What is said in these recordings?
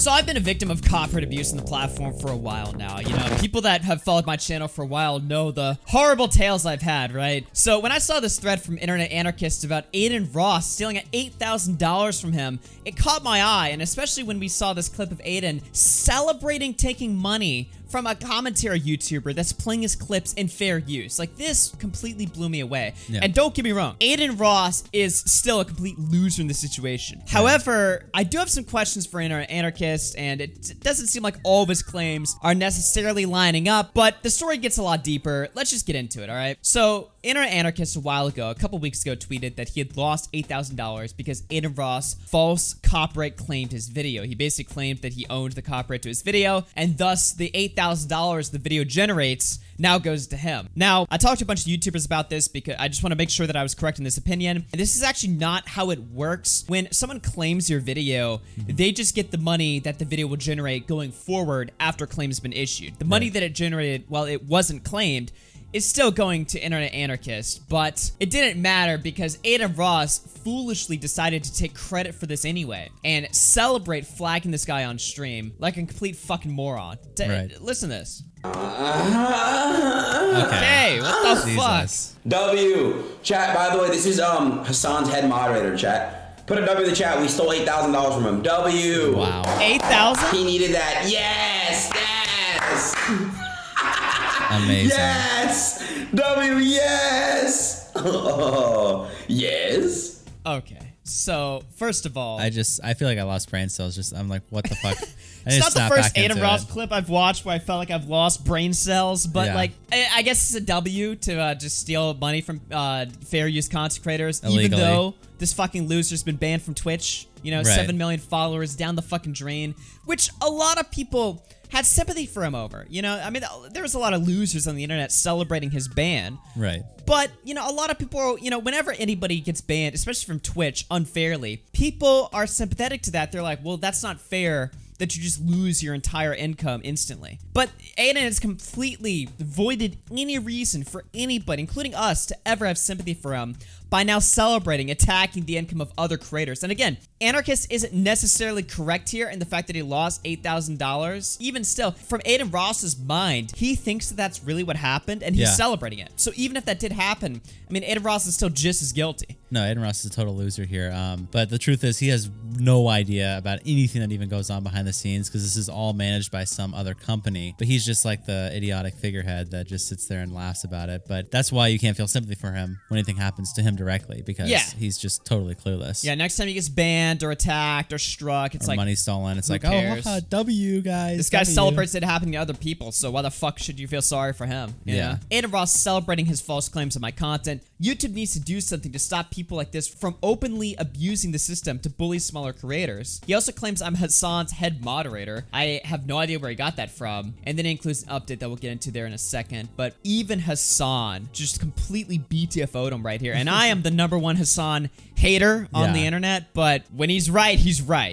So I've been a victim of copyright abuse on the platform for a while now. You know, people that have followed my channel for a while know the horrible tales I've had, right? So when I saw this thread from Internet Anarchist about Aiden Ross stealing $8,000 from him, it caught my eye, and especially when we saw this clip of Aiden celebrating taking money from a commentary YouTuber that's playing his clips in fair use. Like, this completely blew me away. Yeah. And don't get me wrong, Aiden Ross is still a complete loser in this situation. Yeah. However, I do have some questions for Internet Anarchist, and it doesn't seem like all of his claims are necessarily lining up, but the story gets a lot deeper. Let's just get into it, all right? So, Internet Anarchist a couple weeks ago, tweeted that he had lost $8,000 because Aiden Ross false copyright claimed his video. He basically claimed that he owned the copyright to his video, and thus the $8,000 the video generates now goes to him. Now, I talked to a bunch of YouTubers about this because I just want to make sure that I was correct in this opinion. And this is actually not how it works. When someone claims your video, they just get the money that the video will generate going forward after a claim has been issued. The money that it generated while it wasn't claimed is still going to Internet Anarchist, but it didn't matter because Aiden Ross foolishly decided to take credit for this anyway and celebrate flagging this guy on stream like a complete fucking moron. Listen to this. Okay, what the fuck? W, chat, by the way, this is Hassan's head moderator, chat. Put a W in the chat, we stole $8,000 from him. W. Wow. 8,000? He needed that. Yes, yes. Amazing. Yes! W, yes! Oh, yes? Okay, so, first of all... I feel like I lost brain cells. I'm like, what the fuck? It's not the first Aiden Ross clip I've watched where I felt like I've lost brain cells, but like, I guess it's a W to just steal money from fair use content creators, illegally. Even though this fucking loser's been banned from Twitch. You know, 7 million followers down the fucking drain, which a lot of people had sympathy for him over. You know, I mean, there was a lot of losers on the internet celebrating his ban. Right. But, you know, a lot of people, you know, whenever anybody gets banned, especially from Twitch, unfairly, people are sympathetic to that. They're like, well, that's not fair that you just lose your entire income instantly. But Aiden has completely voided any reason for anybody, including us, to ever have sympathy for him by now celebrating, attacking the income of other creators. And again, Anarchist isn't necessarily correct here in the fact that he lost $8,000. Even still, from Aiden Ross's mind, he thinks that that's really what happened, and he's celebrating it. So even if that did happen, I mean, Aiden Ross is still just as guilty. No, Aiden Ross is a total loser here. But the truth is, he has no idea about anything that even goes on behind the scenes because this is all managed by some other company. But he's just like the idiotic figurehead that just sits there and laughs about it. But that's why you can't feel sympathy for him when anything happens to him directly, because he's just totally clueless. Yeah, next time he gets banned or attacked or struck, it's like money stolen. It's like, cares? Oh, W, guys. This guy celebrates it happening to other people, so why the fuck should you feel sorry for him? You know? Aiden Ross celebrating his false claims on my content. YouTube needs to do something to stop people like this from openly abusing the system to bully smaller creators. He also claims I'm Hassan's head moderator. I have no idea where he got that from. And then it includes an update that we'll get into there in a second. But even Hassan just completely BTFO'd him right here. And I am the #1 Hassan hater on the internet, but when he's right,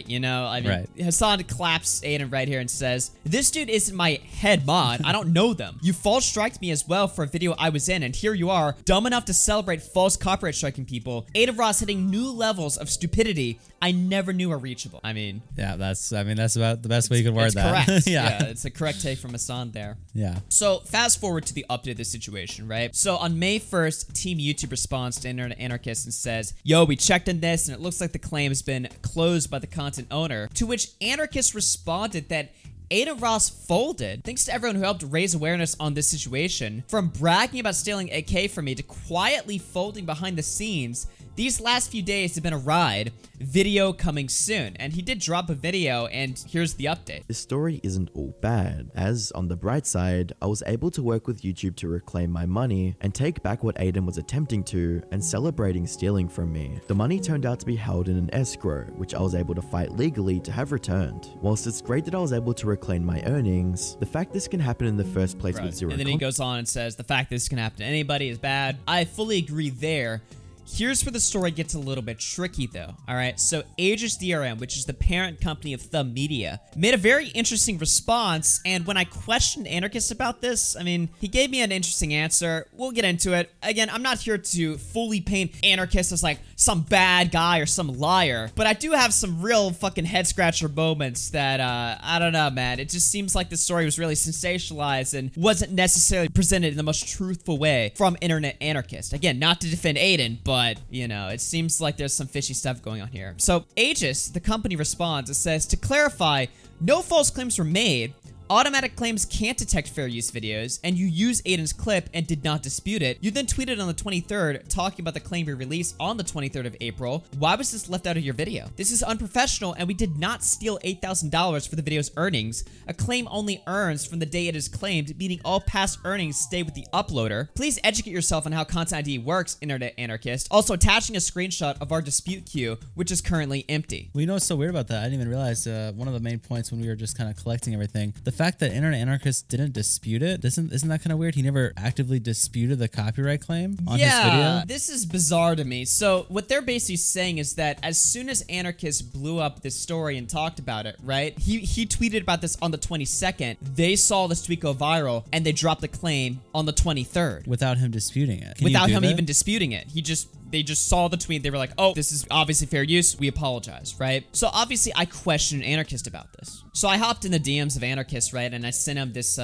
you know? I mean, Hassan claps Aiden right here and says, this dude isn't my head mod. I don't know them. You false striked me as well for a video I was in, and here you are, dumb enough to celebrate false copyright striking people. Aiden Ross hitting new levels of stupidity I never knew were reachable. I mean... Yeah, that's about the best way you could word that. Correct. Yeah, it's a correct take from Hassan there. Yeah. So, fast forward to the update of this situation, right? So, on May 1st, Team YouTube responds to Internet Anarchist and says, yo, we checked in this, and it looks like the claim has been closed by the content owner, to which Anarchist responded that Aiden Ross folded. Thanks to everyone who helped raise awareness on this situation. From bragging about stealing AK from me to quietly folding behind the scenes, these last few days have been a ride. Video coming soon. And he did drop a video, and here's the update. This story isn't all bad, as on the bright side, I was able to work with YouTube to reclaim my money and take back what Aiden was attempting to and celebrating stealing from me. The money turned out to be held in an escrow, which I was able to fight legally to have returned. Whilst it's great that I was able to reclaim my earnings, the fact this can happen in the first place with zero. And then he goes on and says, the fact this can happen to anybody is bad. I fully agree there. Here's where the story gets a little bit tricky though, alright? So Aegis DRM, which is the parent company of Thumb Media, made a very interesting response, and when I questioned Anarchist about this, I mean, he gave me an interesting answer. We'll get into it. Again, I'm not here to fully paint Anarchist as like some bad guy or some liar, but I do have some real fucking head-scratcher moments that, I don't know, man. It just seems like the story was really sensationalized and wasn't necessarily presented in the most truthful way from Internet Anarchist. Again, not to defend Aiden, but, you know, it seems like there's some fishy stuff going on here. So, Aegis, the company, responds. It says, to clarify, no false claims were made. Automatic claims can't detect fair use videos, and you use Aiden's clip and did not dispute it. You then tweeted on the 23rd, talking about the claim we released on the 23rd of April. Why was this left out of your video? This is unprofessional, and we did not steal $8,000 for the video's earnings. A claim only earns from the day it is claimed, meaning all past earnings stay with the uploader. Please educate yourself on how Content ID works, Internet Anarchist. Also attaching a screenshot of our dispute queue, which is currently empty. Well, you know what's so weird about that? I didn't even realize one of the main points when we were just kind of collecting everything, the fact that Internet Anarchist didn't dispute it, isn't that kind of weird? He never actively disputed the copyright claim on his video? Yeah, this is bizarre to me. So what they're basically saying is that as soon as Anarchist blew up this story and talked about it, right? He tweeted about this on the 22nd. They saw this tweet go viral and they dropped the claim on the 23rd. Without him disputing it. Without him even disputing it. They just saw the tweet. They were like, oh, this is obviously fair use. We apologize, right? So obviously I questioned Anarchist about this. So I hopped in the DMs of Anarchist, right? And I sent him this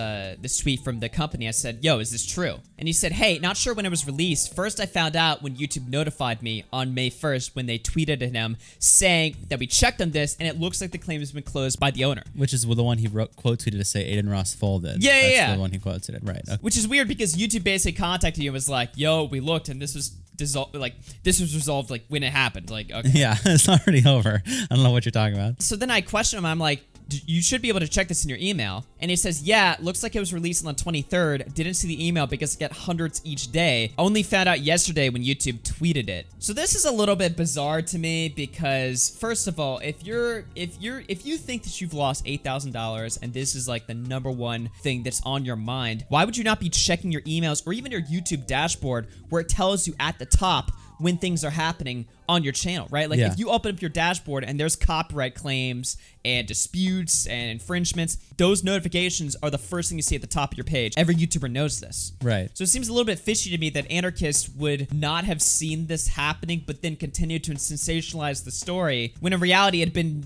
tweet from the company. I said, yo, is this true? And he said, hey, not sure when it was released. First, I found out when YouTube notified me on May 1st when they tweeted at him saying that we checked on this and it looks like the claim has been closed by the owner. Which is the one he quote tweeted to say Aiden Ross folded. Yeah, That's yeah. the one he quote tweeted, right. Okay. Which is weird because YouTube basically contacted you and was like, yo, we looked and this was resolved like when it happened. Like, okay. Yeah, it's already over. I don't know what you're talking about. So then I question him. I'm like, you should be able to check this in your email. And he says, yeah, looks like it was released on the 23rd. Didn't see the email because I get hundreds each day. Only found out yesterday when YouTube tweeted it. So this is a little bit bizarre to me because, first of all, if you think that you've lost $8,000 and this is like the #1 thing that's on your mind, why would you not be checking your emails or even your YouTube dashboard where it tells you at the top when things are happening on your channel, right? Like, if you open up your dashboard and there's copyright claims and disputes and infringements, those notifications are the first thing you see at the top of your page. Every YouTuber knows this. Right. So it seems a little bit fishy to me that Anarchist would not have seen this happening, but then continue to sensationalize the story when in reality it had been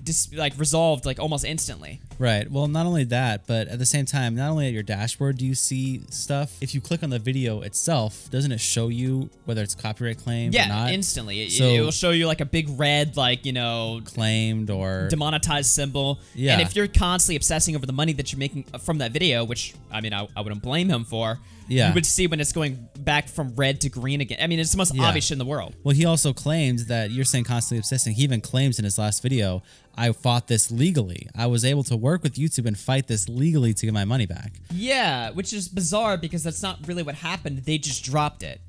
resolved like almost instantly. Right. Well, not only that, but at the same time, not only at your dashboard do you see stuff, if you click on the video itself, doesn't it show you whether it's copyright claimed or not? Yeah, instantly. It will show you like a big red, like, you know, claimed or demonetized symbol. Yeah. And if you're constantly obsessing over the money that you're making from that video, which, I mean, I wouldn't blame him for, you would see when it's going back from red to green again. I mean, it's the most obvious shit in the world. Well, he also claimed that you're saying constantly obsessing. He even claims in his last video, I fought this legally. I was able to work with YouTube and fight this legally to get my money back. Yeah, which is bizarre because that's not really what happened. They just dropped it.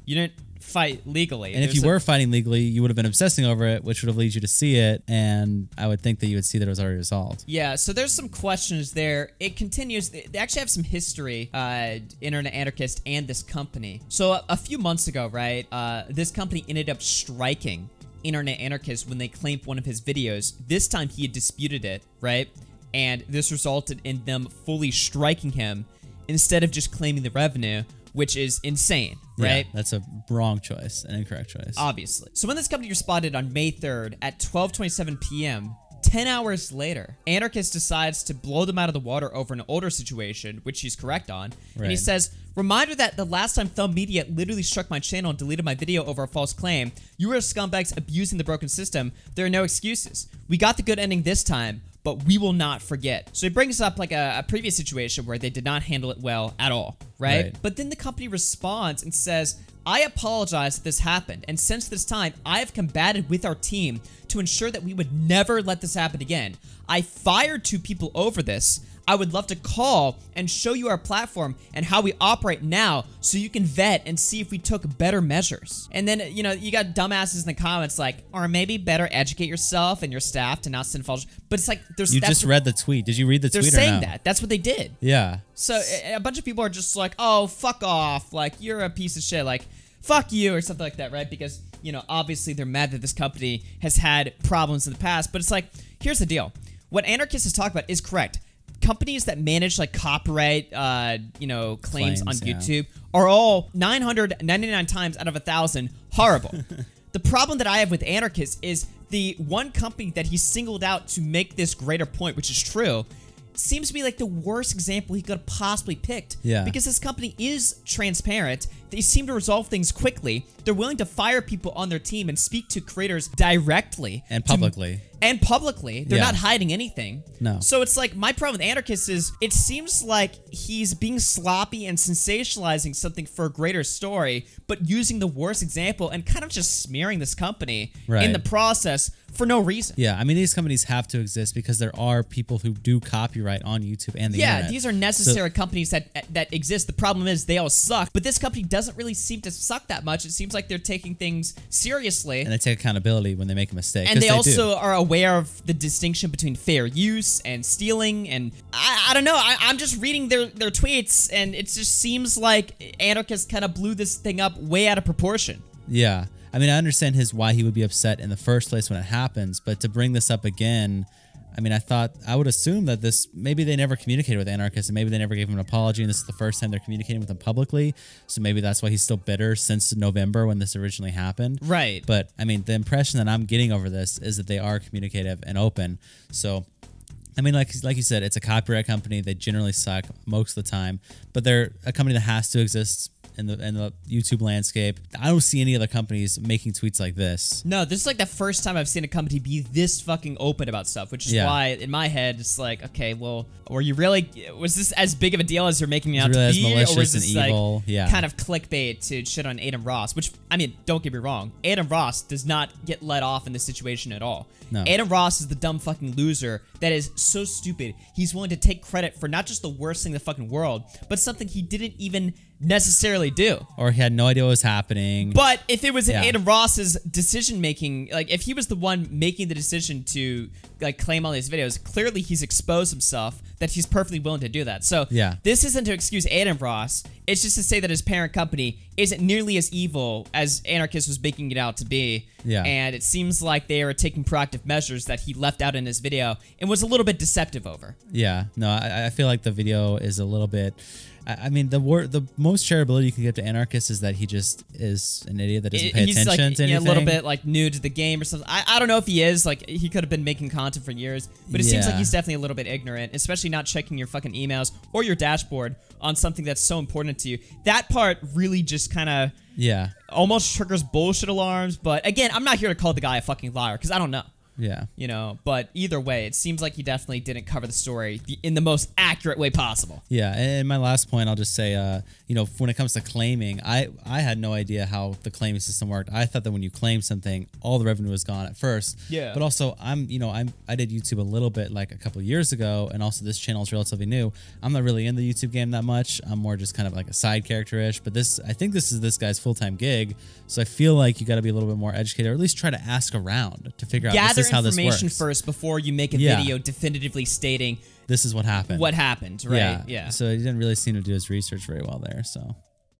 You didn't fight legally. And if you were fighting legally, you would have been obsessing over it, which would have led you to see it, and I would think that you would see that it was already resolved. Yeah, so there's some questions there. It continues. They actually have some history, Internet Anarchist and this company. So a few months ago, right, this company ended up striking Internet Anarchist when they claimed one of his videos. This time he had disputed it, right? And this resulted in them fully striking him instead of just claiming the revenue, which is insane, right? Yeah, that's a wrong choice, an incorrect choice. Obviously. So when this company responded on May 3rd at 12:27 p.m., 10 hours later, Anarchist decides to blow them out of the water over an older situation, which he's correct on. Right. And he says, reminder that the last time Thumb Media literally struck my channel and deleted my video over a false claim, you were scumbags abusing the broken system. There are no excuses. We got the good ending this time, but we will not forget. So he brings up like a previous situation where they did not handle it well at all, right? But then the company responds and says, I apologize that this happened, and since this time, I have combated with our team to ensure that we would never let this happen again. I fired 2 people over this. I would love to call and show you our platform and how we operate now so you can vet and see if we took better measures. And then, you know, you got dumbasses in the comments like, or maybe better educate yourself and your staff to not send false. But it's like, You just read the tweet. Did you read the tweet or no? They're saying that. That's what they did. Yeah. So a bunch of people are just like, oh, fuck off. Like, you're a piece of shit. Like, fuck you or something like that, right? Because you know, obviously they're mad that this company has had problems in the past, but it's like, here's the deal. What Anarchist is talking about is correct. Companies that manage like copyright, you know, claims on YouTube are all 999 times out of 1,000 horrible. The problem that I have with Anarchist is the one company that he singled out to make this greater point, which is true, seems to be like the worst example he could have possibly picked. Yeah. Because this company is transparent. They seem to resolve things quickly. They're willing to fire people on their team and speak to creators directly. And publicly. They're not hiding anything. No. So it's like, my problem with Anarchist is it seems like he's being sloppy and sensationalizing something for a greater story, but using the worst example and kind of just smearing this company in the process for no reason. Yeah, I mean, these companies have to exist because there are people who do copyright on YouTube and the internet. Yeah, these are necessary companies that exist. The problem is they all suck, but this company doesn't really seem to suck that much. It seems like they're taking things seriously. And they take accountability when they make a mistake. And they also are aware of the distinction between fair use and stealing, and I don't know. I'm just reading their tweets, and it just seems like Anarchist kind of blew this thing up way out of proportion. Yeah. I mean, I understand why he would be upset in the first place when it happens, but to bring this up again, I mean, I would assume that maybe they never communicated with Anarchist, and maybe they never gave him an apology, and this is the first time they're communicating with him publicly, so maybe that's why he's still bitter since November when this originally happened. Right. But, I mean, the impression that I'm getting over this is that they are communicative and open, so... I mean, like you said, it's a copyright company. They generally suck most of the time, but they're a company that has to exist in the YouTube landscape. I don't see any other companies making tweets like this. No, this is like the first time I've seen a company be this fucking open about stuff, which is why in my head it's like, okay, well, was this as big of a deal as you're making it out to be, or was this like kind of clickbait to shit on Adam Ross? Which, I mean, don't get me wrong, Adam Ross does not get let off in this situation at all. No. Adam Ross is the dumb fucking loser that is so stupid. He's willing to take credit for not just the worst thing in the fucking world, but something he didn't even necessarily do. Or he had no idea what was happening. But if it was Adam Ross's decision making, like if he was the one making the decision to like claim all these videos, clearly he's exposed himself that he's perfectly willing to do that. So this isn't to excuse Adam Ross. It's just to say that his parent company isn't nearly as evil as Anarchist was making it out to be. Yeah. And it seems like they are taking proactive measures that he left out in his video and was a little bit deceptive over. Yeah. No, I feel like the video is a little bit... I mean, the most charitability you can give to Anarchist is that he just is an idiot that doesn't pay attention to anything. He's a little bit like new to the game or something. I don't know if he is. Like, he could have been making content for years, but it seems like he's definitely a little bit ignorant, especially not checking your fucking emails or your dashboard on something that's so important to you. That part really just kind of almost triggers bullshit alarms. But again, I'm not here to call the guy a fucking liar because I don't know. Yeah. You know, but either way, it seems like he definitely didn't cover the story in the most accurate way possible. Yeah, and my last point, I'll just say, you know, when it comes to claiming, I had no idea how the claiming system worked. I thought that when you claim something, all the revenue was gone at first. Yeah. But also, I did YouTube a little bit like a couple of years ago, and also this channel is relatively new. I'm not really in the YouTube game that much. I'm more just kind of like a side character-ish, but I think this is this guy's full-time gig, so I feel like you got to be a little bit more educated, or at least try to ask around to figure out how this information works first before you make a video definitively stating this is what happened. What happened, right? Yeah. So he didn't really seem to do his research very well there. So